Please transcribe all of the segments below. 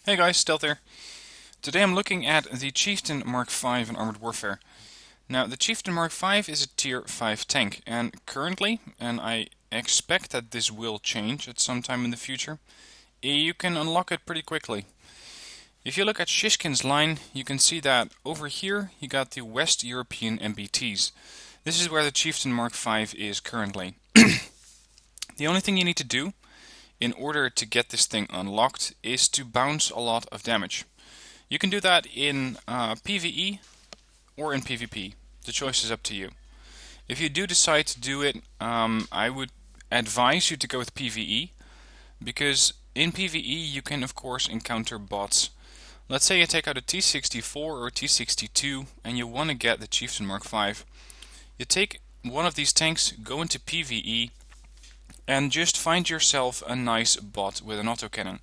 Hey guys, Stealth here. Today I'm looking at the Chieftain Mk5 in Armored Warfare. Now, the Chieftain Mk5 is a tier 5 tank, and currently, and I expect that this will change at some time in the future, you can unlock it pretty quickly. If you look at Shishkin's line, you can see that over here you got the West European MBTs. This is where the Chieftain Mk5 is currently. The only thing you need to do in order to get this thing unlocked is to bounce a lot of damage. You can do that in PvE or in PvP. The choice is up to you. If you do decide to do it, I would advise you to go with PvE, because in PvE you can of course encounter bots. Let's say you take out a T64 or a T62 and you want to get the Chieftain Mk5. You take one of these tanks, go into PvE, and just find yourself a nice bot with an autocannon.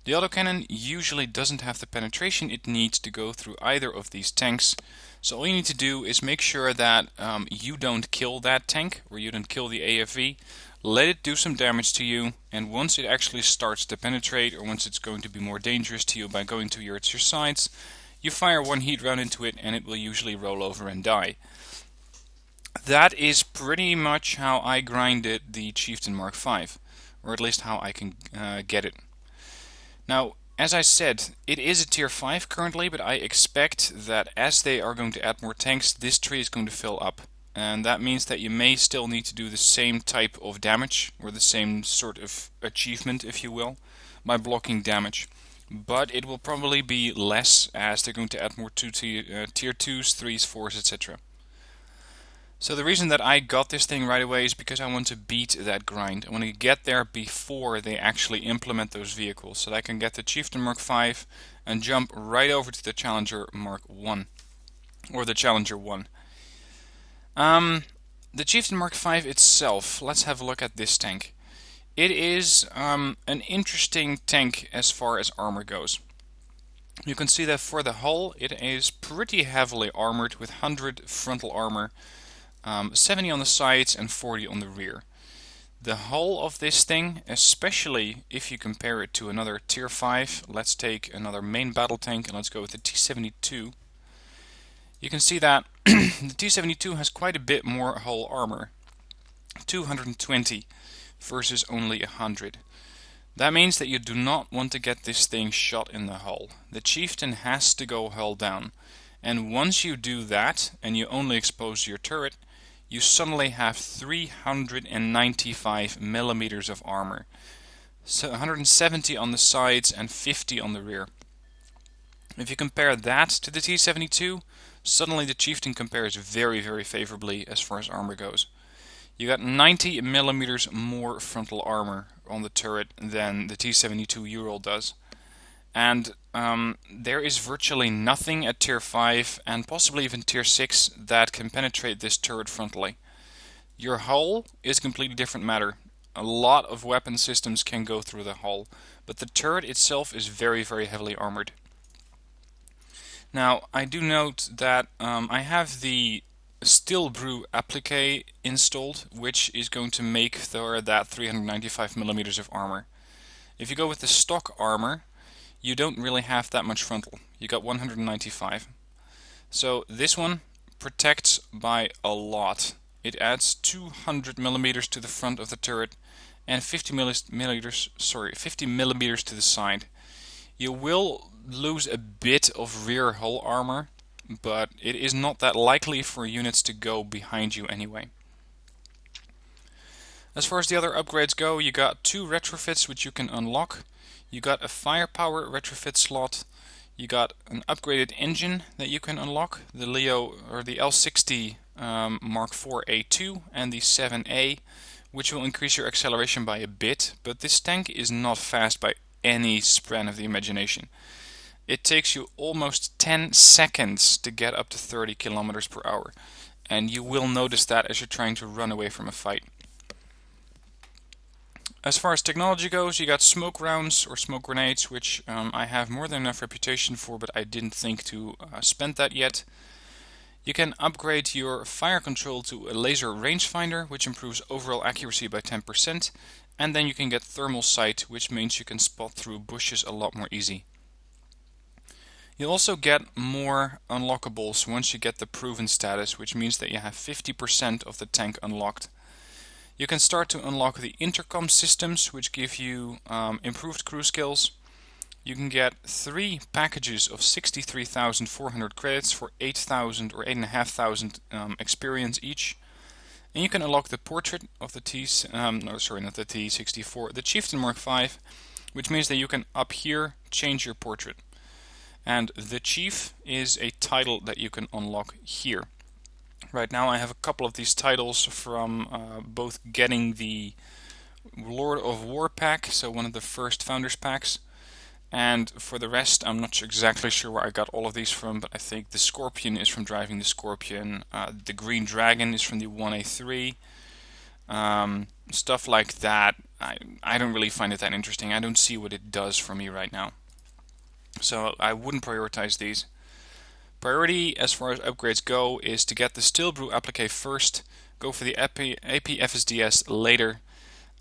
The autocannon usually doesn't have the penetration it needs to go through either of these tanks, so all you need to do is make sure that you don't kill that tank, or you don't kill the AFV, let it do some damage to you, and once it actually starts to penetrate, or once it's going to be more dangerous to you by going towards your sides, you fire one heat round into it and it will usually roll over and die. That is pretty much how I grinded the Chieftain Mk5, or at least how I can get it. Now, as I said, it is a tier 5 currently, but I expect that as they are going to add more tanks, this tree is going to fill up. And that means that you may still need to do the same type of damage, or the same sort of achievement, if you will, by blocking damage. But it will probably be less, as they're going to add more tier 2s, 3s, 4s, etc. So the reason that I got this thing right away is because I want to beat that grind. I want to get there before they actually implement those vehicles, so that I can get the Chieftain Mk5 and jump right over to the Challenger Mark 1, or the Challenger 1. The Chieftain Mk5 itself, let's have a look at this tank. It is an interesting tank as far as armor goes. You can see that for the hull it is pretty heavily armored with 100 frontal armor, 70 on the sides and 40 on the rear. The hull of this thing, especially if you compare it to another tier 5, let's take another main battle tank and let's go with the T72. You can see that the T72 has quite a bit more hull armor, 220 versus only 100. That means that you do not want to get this thing shot in the hull. The Chieftain has to go hull down, and once you do that and you only expose your turret, you suddenly have 395 millimeters of armor. So 170 on the sides and 50 on the rear. If you compare that to the T72, suddenly the Chieftain compares very, very favorably as far as armor goes. You got 90 millimeters more frontal armor on the turret than the T72 Ural does. And there is virtually nothing at tier 5 and possibly even tier 6 that can penetrate this turret frontally. Your hull is a completely different matter. A lot of weapon systems can go through the hull, but the turret itself is very, very heavily armored. Now, I do note that I have the Steel Brew applique installed, which is going to make that 395 millimeters of armor. If you go with the stock armor, you don't really have that much frontal. You got 195. So this one protects by a lot. It adds 200 millimeters to the front of the turret and 50 millimeters to the side. You will lose a bit of rear hull armor, but it is not that likely for units to go behind you anyway. As far as the other upgrades go, you got 2 retrofits which you can unlock. You got a firepower retrofit slot. You got an upgraded engine that you can unlock, the Leo or the L60 Mark IV A2 and the 7A, which will increase your acceleration by a bit, but this tank is not fast by any span of the imagination. It takes you almost 10 seconds to get up to 30 kilometers per hour, and you will notice that as you're trying to run away from a fight. As far as technology goes, you got smoke rounds or smoke grenades, which I have more than enough reputation for, but I didn't think to spend that yet. You can upgrade your fire control to a laser rangefinder, which improves overall accuracy by 10%, and then you can get thermal sight, which means you can spot through bushes a lot more easy. You also get more unlockables once you get the proven status, which means that you have 50% of the tank unlocked. You can start to unlock the intercom systems, which give you improved crew skills. You can get 3 packages of 63,400 credits for 8,000 or 8,500 experience each. And you can unlock the portrait of the T64, the Chieftain Mk5, which means that you can up here change your portrait. And the Chief is a title that you can unlock here. Right now I have a couple of these titles from both getting the Lord of War pack, so one of the first Founders packs, and for the rest I'm not exactly sure where I got all of these from, but I think the Scorpion is from driving the Scorpion, the Green Dragon is from the 1A3, stuff like that. I don't really find it that interesting. I don't see what it does for me right now. So I wouldn't prioritize these. Priority as far as upgrades go is to get the Steel Brew applique first, go for the AP FSDS later,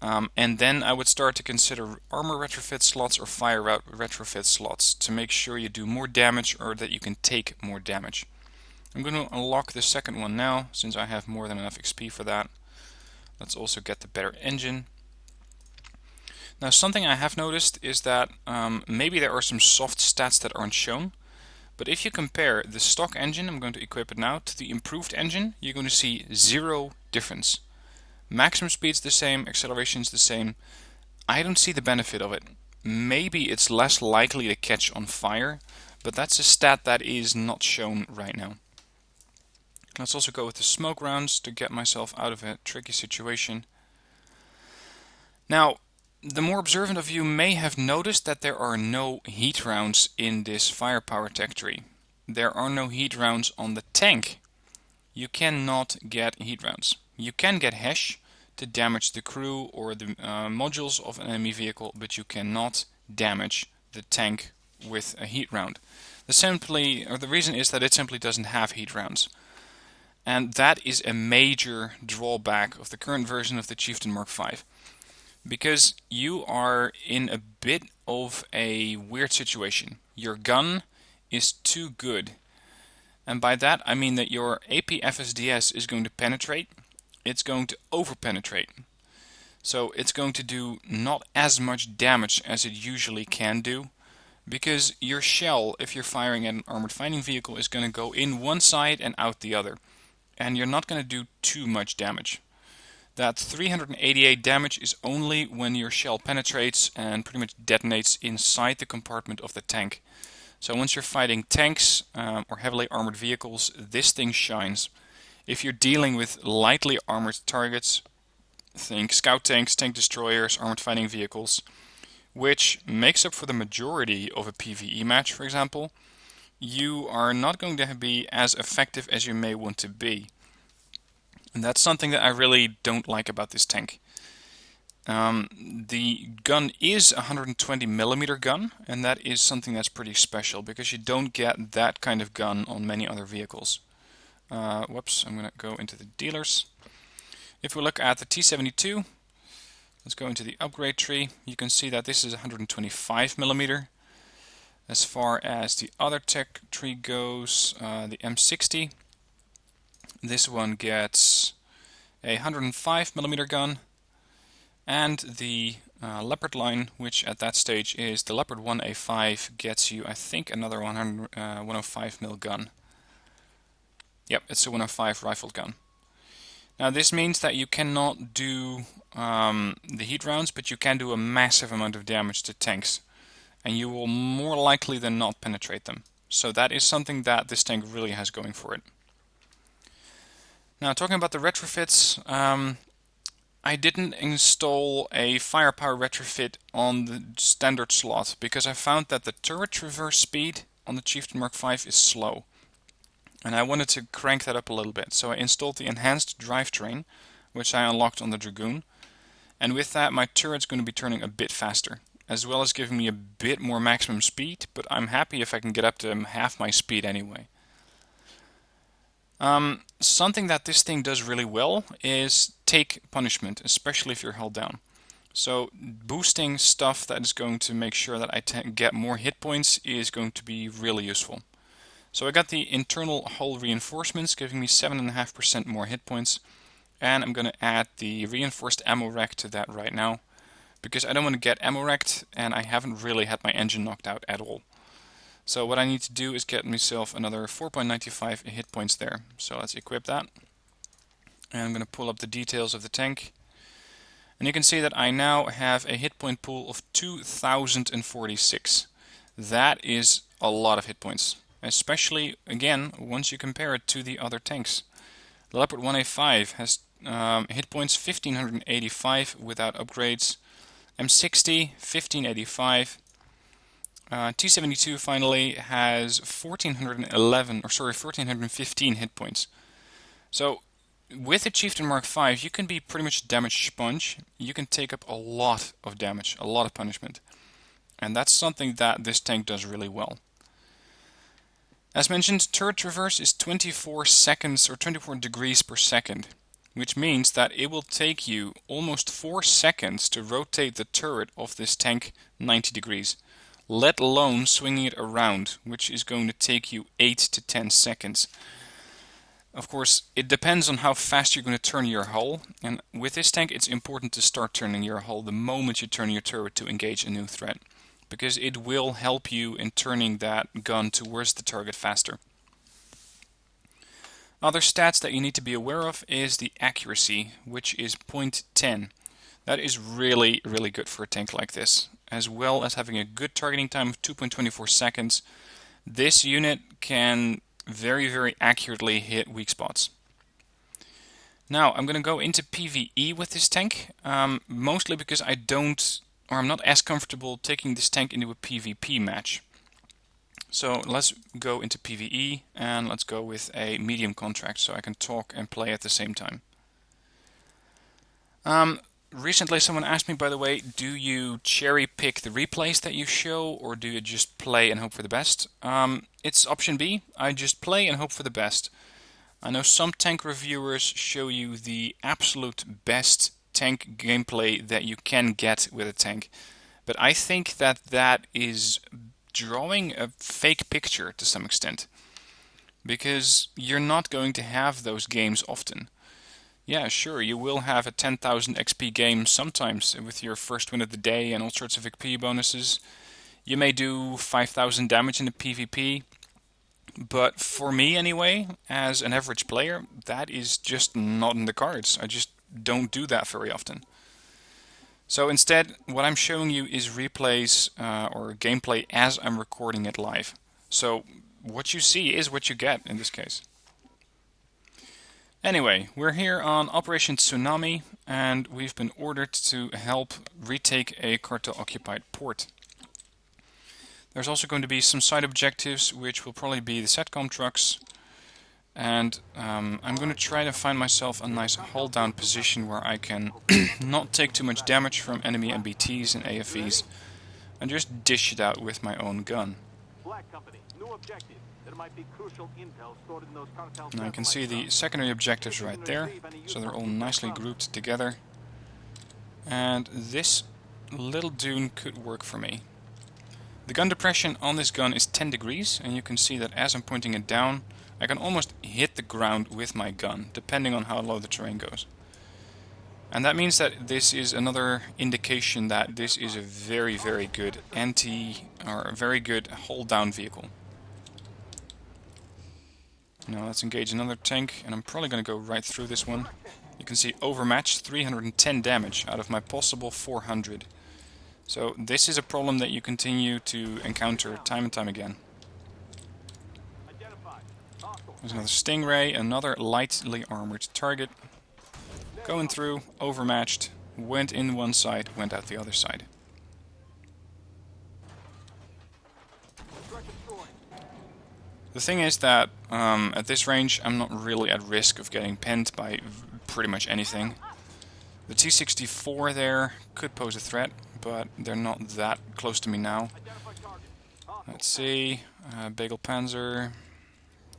and then I would start to consider armor retrofit slots or fire retrofit slots to make sure you do more damage or that you can take more damage. I'm going to unlock the second one now since I have more than enough XP for that. Let's also get the better engine. Now something I have noticed is that maybe there are some soft stats that aren't shown, but if you compare the stock engine, I'm going to equip it now, to the improved engine, you're going to see zero difference. Maximum speed's the same, acceleration's the same. I don't see the benefit of it. Maybe it's less likely to catch on fire, but that's a stat that is not shown right now. Let's also go with the smoke rounds to get myself out of a tricky situation. Now, the more observant of you may have noticed that there are no heat rounds in this firepower tech tree. There are no heat rounds on the tank. You cannot get heat rounds. You can get HESH to damage the crew or the modules of an enemy vehicle, but you cannot damage the tank with a heat round. The reason is that it simply doesn't have heat rounds. And that is a major drawback of the current version of the Chieftain Mk5. Because you are in a bit of a weird situation. Your gun is too good. And by that I mean that your AP FSDS is going to penetrate. It's going to over-penetrate. So it's going to do not as much damage as it usually can do. Because your shell, if you're firing at an armored fighting vehicle, is going to go in one side and out the other. And you're not going to do too much damage. That 388 damage is only when your shell penetrates and pretty much detonates inside the compartment of the tank. So once you're fighting tanks or heavily armored vehicles, this thing shines. If you're dealing with lightly armored targets, think scout tanks, tank destroyers, armored fighting vehicles, which makes up for the majority of a PvE match, for example, you are not going to be as effective as you may want to be. And that's something that I really don't like about this tank. The gun is a 120mm gun, and that is something that's pretty special because you don't get that kind of gun on many other vehicles. Whoops, I'm going to go into the dealers. If we look at the T72, let's go into the upgrade tree. You can see that this is 125mm. As far as the other tech tree goes, the M60, this one gets a 105mm gun, and the Leopard line, which at that stage is the Leopard 1A5, gets you, I think, another 105mm gun. Yep, it's a 105 rifled gun. Now this means that you cannot do the heat rounds, but you can do a massive amount of damage to tanks, and you will more likely than not penetrate them. So that is something that this tank really has going for it. Now talking about the retrofits, I didn't install a firepower retrofit on the standard slot because I found that the turret traverse speed on the Chieftain Mk5 is slow. And I wanted to crank that up a little bit, so I installed the enhanced drivetrain, which I unlocked on the Dragoon. And with that my turret's going to be turning a bit faster, as well as giving me a bit more maximum speed, but I'm happy if I can get up to half my speed anyway. Something that this thing does really well is take punishment, especially if you're held down. So boosting stuff that is going to make sure that I get more hit points is going to be really useful. So I got the internal hull reinforcements giving me 7.5% more hit points, and I'm going to add the reinforced ammo rack to that right now, because I don't want to get ammo wrecked and I haven't really had my engine knocked out at all. So what I need to do is get myself another 4.95 hit points there. So let's equip that. And I'm going to pull up the details of the tank. And you can see that I now have a hit point pool of 2046. That is a lot of hit points. Especially, again, once you compare it to the other tanks. The Leopard 1A5 has hit points 1585 without upgrades. M60, 1585. T72 finally has 1415 hit points. So with the Chieftain Mk5 you can be pretty much a damage sponge. You can take up a lot of damage, a lot of punishment. And that's something that this tank does really well. As mentioned, turret traverse is 24 seconds or 24 degrees per second, which means that it will take you almost 4 seconds to rotate the turret of this tank 90 degrees, let alone swinging it around, which is going to take you 8 to 10 seconds. Of course, it depends on how fast you're going to turn your hull, and with this tank it's important to start turning your hull the moment you turn your turret to engage a new threat, because it will help you in turning that gun towards the target faster. Other stats that you need to be aware of is the accuracy, which is 0.10. That is really, really good for a tank like this, as well as having a good targeting time of 2.24 seconds. This unit can very, very accurately hit weak spots. Now, I'm going to go into PvE with this tank, mostly because I'm not as comfortable taking this tank into a PvP match. So let's go into PvE and let's go with a medium contract so I can talk and play at the same time. Recently someone asked me, by the way, do you cherry pick the replays that you show or do you just play and hope for the best? It's option B. I just play and hope for the best. I know some tank reviewers show you the absolute best tank gameplay that you can get with a tank, but I think that is drawing a fake picture to some extent, because you're not going to have those games often. Yeah, sure, you will have a 10,000 XP game sometimes with your first win of the day and all sorts of XP bonuses. You may do 5,000 damage in the PvP, but for me anyway, as an average player, that is just not in the cards. I just don't do that very often. So instead, what I'm showing you is replays or gameplay as I'm recording it live. So what you see is what you get in this case. Anyway, we're here on Operation Tsunami, and we've been ordered to help retake a cartel-occupied port. There's also going to be some side objectives, which will probably be the SATCOM trucks, and I'm going to try to find myself a nice hull-down position where I can not take too much damage from enemy MBTs and AFVs, and just dish it out with my own gun. Now you can see the secondary objectives right there, so they're all nicely grouped together. And this little dune could work for me. The gun depression on this gun is 10 degrees, and you can see that as I'm pointing it down, I can almost hit the ground with my gun, depending on how low the terrain goes. And that means that this is another indication that this is a very, very good very good hull-down vehicle. Now let's engage another tank, and I'm probably going to go right through this one. You can see overmatched, 310 damage out of my possible 400. So this is a problem that you continue to encounter time and time again. There's another Stingray, another lightly armored target. Going through, overmatched, went in one side, went out the other side. The thing is that at this range I'm not really at risk of getting pinned by pretty much anything. The T-64 there could pose a threat, but they're not that close to me now. Let's see, Bagel Panzer,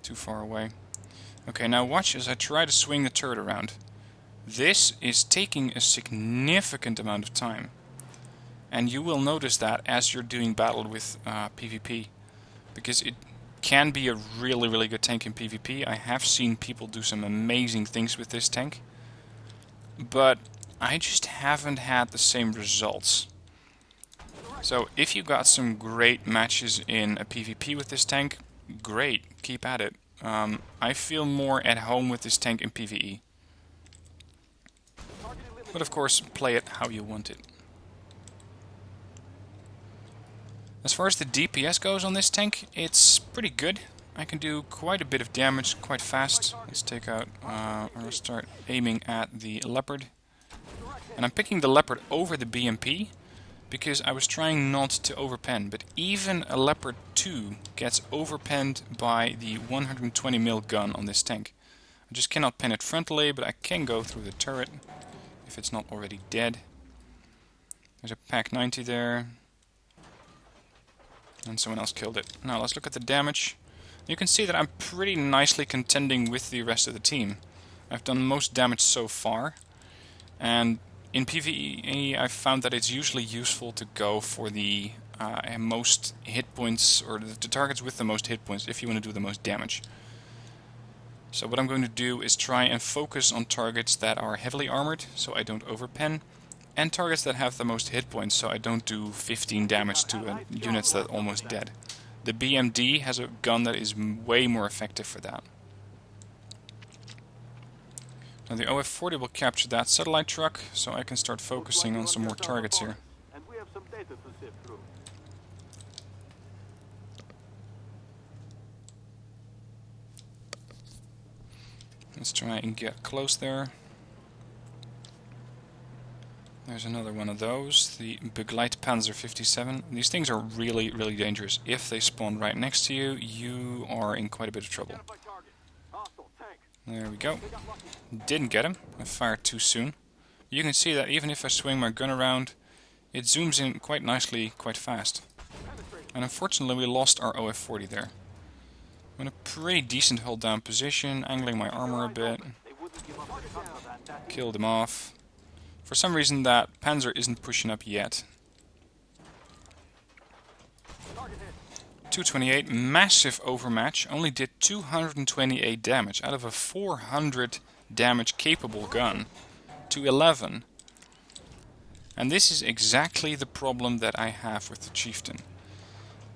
too far away. Okay, now watch as I try to swing the turret around. This is taking a significant amount of time. And you will notice that as you're doing battle with PvP. Because it can be a really, really good tank in PvP. I have seen people do some amazing things with this tank. But I just haven't had the same results. So if you got some great matches in a PvP with this tank, great, keep at it. I feel more at home with this tank in PvE. But of course, play it how you want it. As far as the DPS goes on this tank, it's pretty good. I can do quite a bit of damage quite fast. Let's take out, I'll start aiming at the Leopard. And I'm picking the Leopard over the BMP because I was trying not to overpen. But even a Leopard 2 gets overpenned by the 120mm gun on this tank. I just cannot pen it frontally, but I can go through the turret if it's not already dead. There's a Pak 90 there. And someone else killed it. Now let's look at the damage. You can see that I'm pretty nicely contending with the rest of the team. I've done most damage so far. And in PvE I've found that it's usually useful to go for the most hit points, or the targets with the most hit points if you want to do the most damage. So what I'm going to do is try and focus on targets that are heavily armored, so I don't overpen. And targets that have the most hit points, so I don't do 15 damage to units that are almost dead. The BMD has a gun that is way more effective for that. Now the OF-40 will capture that satellite truck, so I can start focusing on some more targets here. Let's try and get close there. There's another one of those, the Begleitpanzer 57. These things are really, really dangerous. If they spawn right next to you, you are in quite a bit of trouble. There we go. Didn't get him. I fired too soon. You can see that even if I swing my gun around, it zooms in quite nicely, quite fast. And unfortunately we lost our OF-40 there. I'm in a pretty decent hold down position, angling my armor a bit. Killed him off. For some reason that Panzer isn't pushing up yet. 228, massive overmatch, only did 228 damage out of a 400 damage capable gun to 11. And this is exactly the problem that I have with the Chieftain.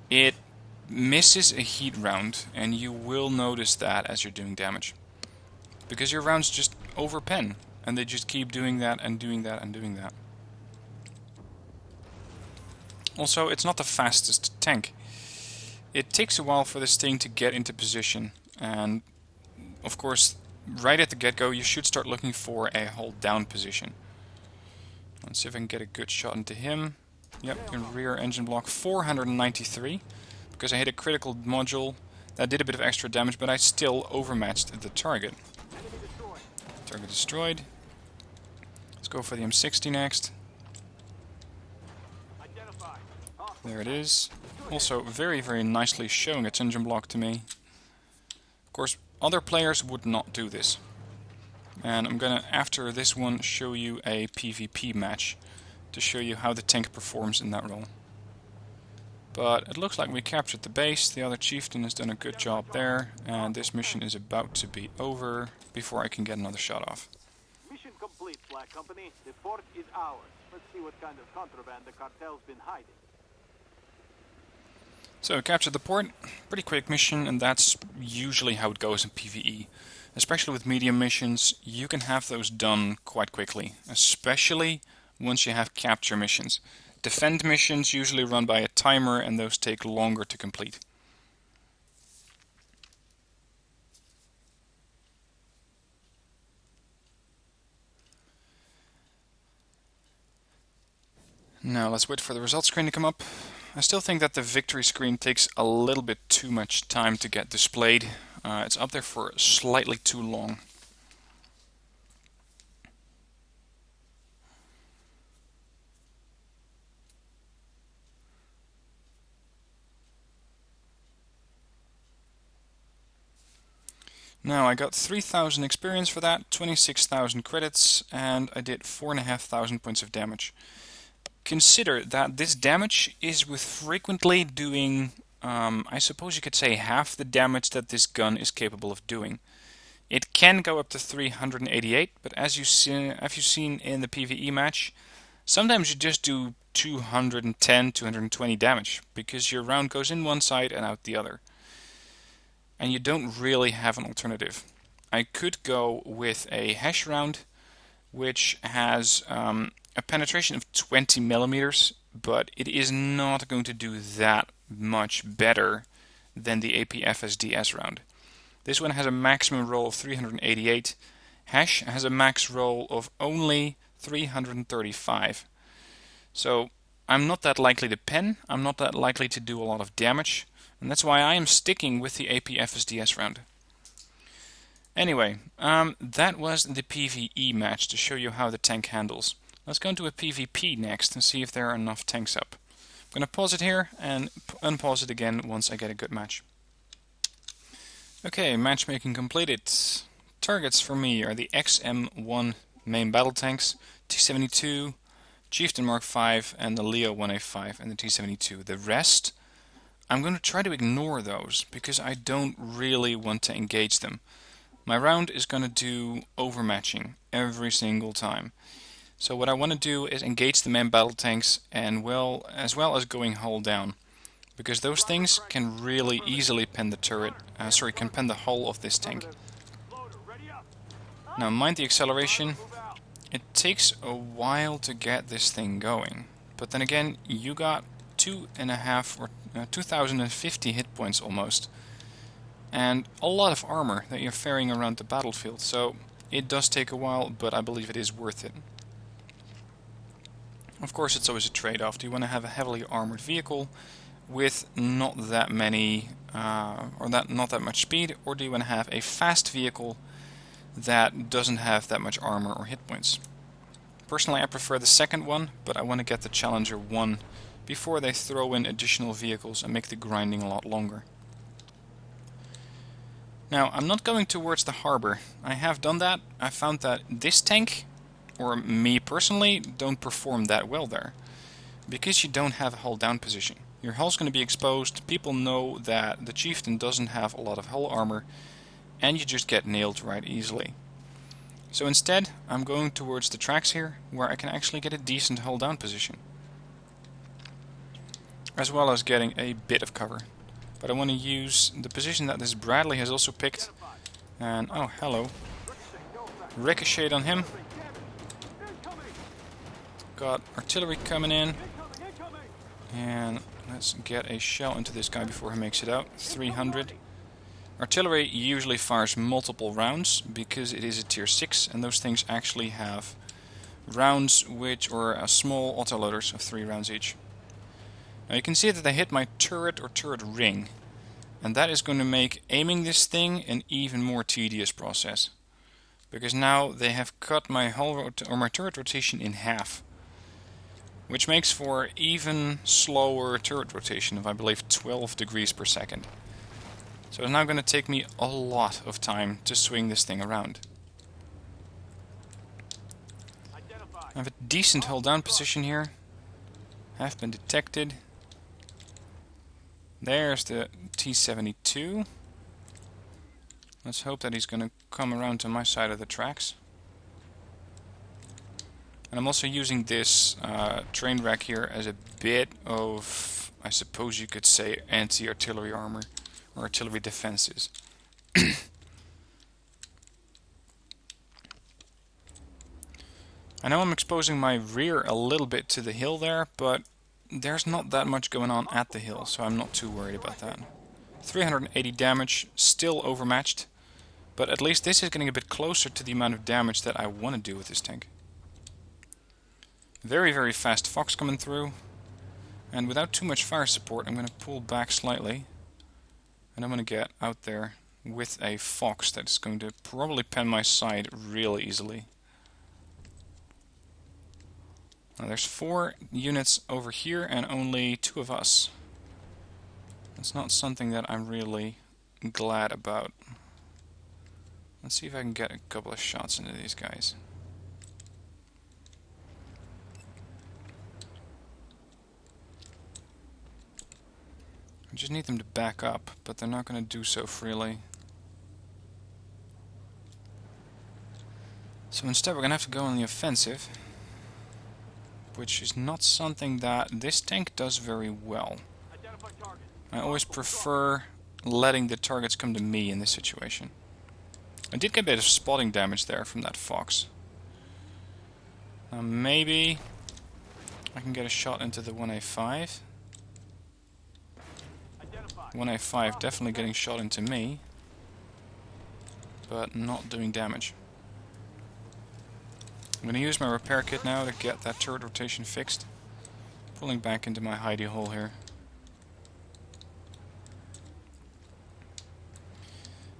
It misses a heat round, and you will notice that as you're doing damage. Because your rounds just overpen. And they just keep doing that and doing that and doing that. Also, it's not the fastest tank. It takes a while for this thing to get into position. And, of course, right at the get-go, you should start looking for a hold down position. Let's see if I can get a good shot into him. Yep, in rear engine block 493. Because I hit a critical module. That did a bit of extra damage, but I still overmatched the target. Target destroyed. Let's go for the M60 next. There it is. Also very, very nicely showing its engine block to me. Of course, other players would not do this. And I'm gonna, after this one, show you a PvP match to show you how the tank performs in that role. But it looks like we captured the base. The other Chieftain has done a good job there, and this mission is about to be over before I can get another shot off. Mission complete, Black Company. The fort is ours. Let's see what kind of contraband the cartel's been hiding. So I captured the port. Pretty quick mission, and that's usually how it goes in PvE. Especially with medium missions, you can have those done quite quickly. Especially once you have capture missions. Defend missions usually run by a timer, and those take longer to complete. Now let's wait for the results screen to come up. I still think that the victory screen takes a little bit too much time to get displayed. It's up there for slightly too long. Now I got 3,000 experience for that, 26,000 credits, and I did 4,500 points of damage. Consider that this damage is with frequently doing, I suppose you could say, half the damage that this gun is capable of doing. It can go up to 388, but as you've seen in the PvE match, sometimes you just do 210, 220 damage, because your round goes in one side and out the other. And you don't really have an alternative. I could go with a hash round, which has a penetration of 20 millimeters, but it is not going to do that much better than the AP-FSDS round. This one has a maximum roll of 388. Hash has a max roll of only 335. So I'm not that likely to pen, I'm not that likely to do a lot of damage, and that's why I am sticking with the AP-FSDS round. Anyway, that was the PvE match to show you how the tank handles. Let's go into a PvP next and see if there are enough tanks up. I'm going to pause it here and unpause it again once I get a good match. Okay, matchmaking completed. Targets for me are the XM1 main battle tanks, T-72, Chieftain Mk5, and the Leo 1A5 and the T-72. The rest, I'm going to try to ignore those because I don't really want to engage them. My round is going to do overmatching every single time. So what I want to do is engage the main battle tanks and as well as going hull down. Because those things can really easily pen the turret, can pen the hull of this tank. Now mind the acceleration, it takes a while to get this thing going. But then again, you got 2050 hit points almost. And a lot of armor that you're ferrying around the battlefield, so it does take a while, but I believe it is worth it. Of course, it's always a trade-off. Do you want to have a heavily armored vehicle with not that many not that much speed, or do you want to have a fast vehicle that doesn't have that much armor or hit points? Personally, I prefer the second one, but I want to get the Challenger 1 before they throw in additional vehicles and make the grinding a lot longer. Now, I'm not going towards the harbor. I have done that. I found that this tank, or me personally, don't perform that well there, because you don't have a hull down position. Your hull's going to be exposed, people know that the Chieftain doesn't have a lot of hull armor, and you just get nailed right easily. So instead, I'm going towards the tracks here, where I can actually get a decent hull down position, as well as getting a bit of cover. But I want to use the position that this Bradley has also picked, and oh hello, ricochet on him. Got artillery coming in, and let's get a shell into this guy before he makes it out. 300. Artillery usually fires multiple rounds because it is a tier 6, and those things actually have rounds or small autoloaders of 3 rounds each. Now you can see that they hit my turret or turret ring, and that is going to make aiming this thing an even more tedious process, because now they have cut my my turret rotation in half, which makes for even slower turret rotation of, I believe, 12 degrees per second. So it's now going to take me a lot of time to swing this thing around. I have a decent hold down position here. Have been detected. There's the T-72. Let's hope that he's going to come around to my side of the tracks. And I'm also using this train wreck here as a bit of, I suppose you could say, anti-artillery armor or artillery defenses. I know I'm exposing my rear a little bit to the hill there, but there's not that much going on at the hill, so I'm not too worried about that. 380 damage, still overmatched, but at least this is getting a bit closer to the amount of damage that I want to do with this tank. Very, very fast Fox coming through, and without too much fire support I'm going to pull back slightly, and I'm going to get out there with a Fox that's going to probably pen my side really easily. Now there's 4 units over here and only 2 of us. That's not something that I'm really glad about. Let's see if I can get a couple of shots into these guys. I just need them to back up, but they're not going to do so freely. So instead we're going to have to go on the offensive, which is not something that this tank does very well. I always prefer letting the targets come to me in this situation. I did get a bit of spotting damage there from that fox. Now maybe I can get a shot into the 1A5. 1A5 definitely getting shot into me, but not doing damage. I'm going to use my repair kit now to get that turret rotation fixed. Pulling back into my hidey hole here.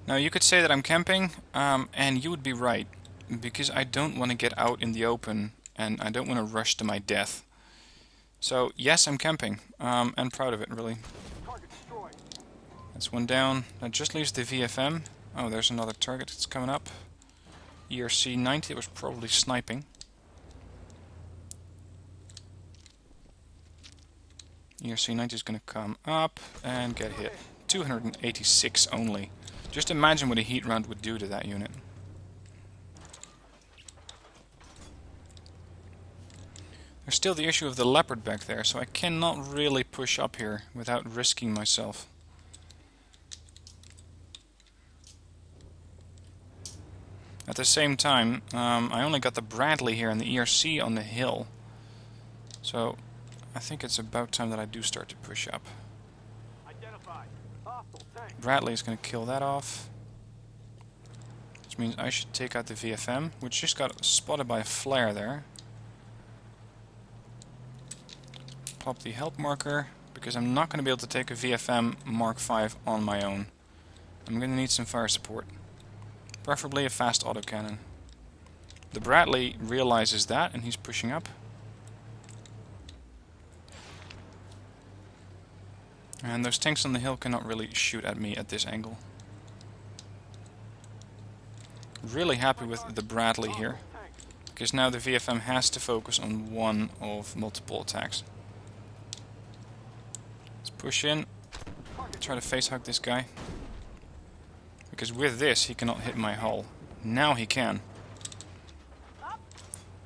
Now you could say that I'm camping, and you would be right, because I don't want to get out in the open and I don't want to rush to my death. So yes, I'm camping, and proud of it really. That's one down. That just leaves the VFM. Oh, there's another target that's coming up. ERC 90 was probably sniping. ERC 90 is going to come up and get hit. 286 only. Just imagine what a heat round would do to that unit. There's still the issue of the leopard back there, so I cannot really push up here without risking myself. At the same time, I only got the Bradley here and the ERC on the hill. So I think it's about time that I do start to push up. Bradley is going to kill that off. Which means I should take out the VFM, which just got spotted by a flare there. Pop the help marker, because I'm not going to be able to take a VFM Mk5 on my own. I'm going to need some fire support. Preferably a fast autocannon. The Bradley realizes that and he's pushing up. And those tanks on the hill cannot really shoot at me at this angle. Really happy with the Bradley here, because now the VFM has to focus on one of multiple attacks. Let's push in, try to face hug this guy. Because with this he cannot hit my hull. Now he can.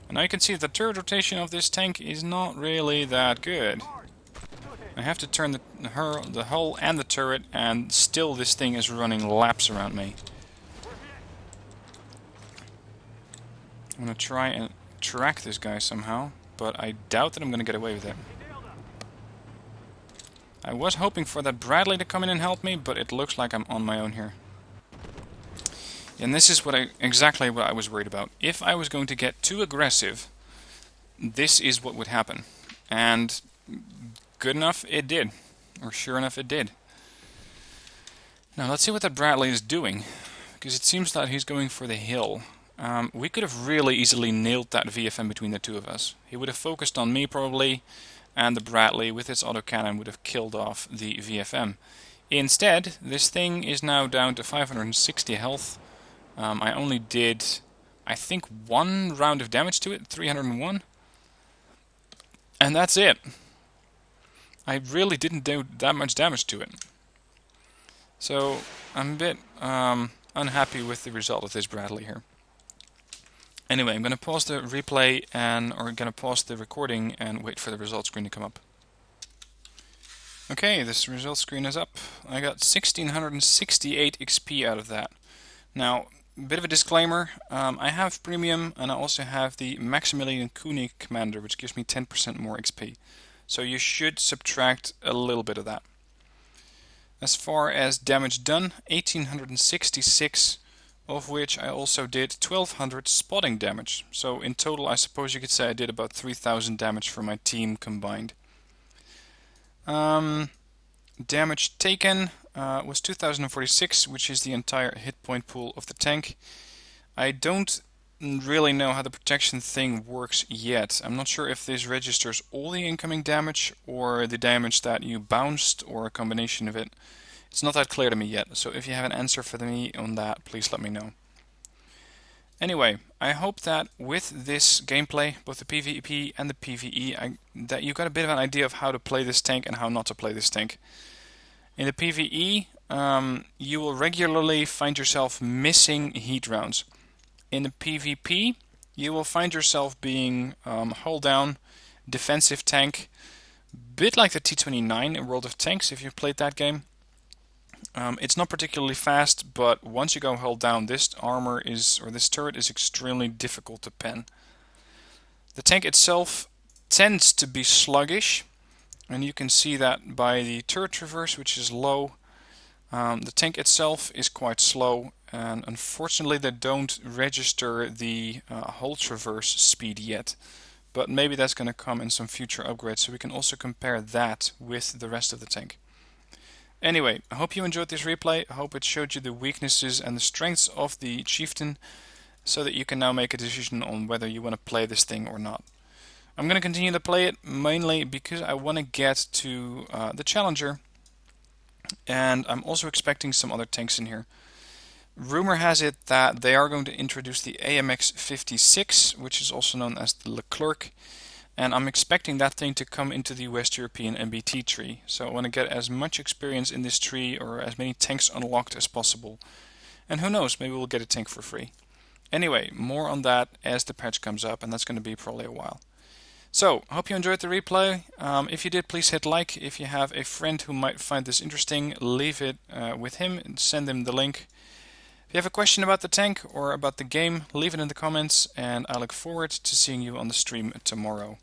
And now you can see the turret rotation of this tank is not really that good. I have to turn the hull and the turret, and still this thing is running laps around me. I'm going to try and track this guy somehow, but I doubt that I'm going to get away with it. I was hoping for that Bradley to come in and help me, but it looks like I'm on my own here. And this is exactly what I was worried about. If I was going to get too aggressive, this is what would happen. And good enough, it did. Or sure enough, it did. Now let's see what that Bradley is doing, because it seems that he's going for the hill. We could have really easily nailed that VFM between the two of us. He would have focused on me probably, and the Bradley with its autocannon would have killed off the VFM. Instead, this thing is now down to 560 health. I only did, I think, one round of damage to it, 301. And that's it. I really didn't do that much damage to it. So I'm a bit unhappy with the result of this Bradley here. Anyway, I'm going to pause the replay or going to pause the recording and wait for the result screen to come up. Okay, this result screen is up. I got 1668 XP out of that. Now, a bit of a disclaimer, I have Premium and I also have the Maximilian Koenig Commander, which gives me 10% more XP. So you should subtract a little bit of that. As far as damage done, 1866, of which I also did 1200 spotting damage. So in total I suppose you could say I did about 3000 damage for my team combined. Damage taken was 2046, which is the entire hit point pool of the tank. I don't really know how the protection thing works yet. I'm not sure if this registers all the incoming damage or the damage that you bounced or a combination of it. It's not that clear to me yet, so if you have an answer for me on that, please let me know. Anyway, I hope that with this gameplay, both the PvP and the PvE, that you got a bit of an idea of how to play this tank and how not to play this tank. In the PvE, you will regularly find yourself missing heat rounds. In the PvP, you will find yourself being hull down, defensive tank, bit like the T-29 in World of Tanks if you've played that game. It's not particularly fast, but once you go hull down, this armor is, or this turret is extremely difficult to pen. The tank itself tends to be sluggish, and you can see that by the turret traverse, which is low. The tank itself is quite slow, and unfortunately they don't register the hull traverse speed yet. But maybe that's going to come in some future upgrades, so we can also compare that with the rest of the tank. Anyway, I hope you enjoyed this replay. I hope it showed you the weaknesses and the strengths of the Chieftain, so that you can now make a decision on whether you want to play this thing or not. I'm going to continue to play it mainly because I want to get to the Challenger, and I'm also expecting some other tanks in here. Rumor has it that they are going to introduce the Mk5 which is also known as the Leclerc, and I'm expecting that thing to come into the West European MBT tree. So I want to get as much experience in this tree, or as many tanks unlocked as possible. And who knows, maybe we'll get a tank for free. Anyway, more on that as the patch comes up, and that's going to be probably a while. So, I hope you enjoyed the replay. If you did, please hit like. If you have a friend who might find this interesting, leave it with him and send him the link. If you have a question about the tank or about the game, leave it in the comments, and I look forward to seeing you on the stream tomorrow.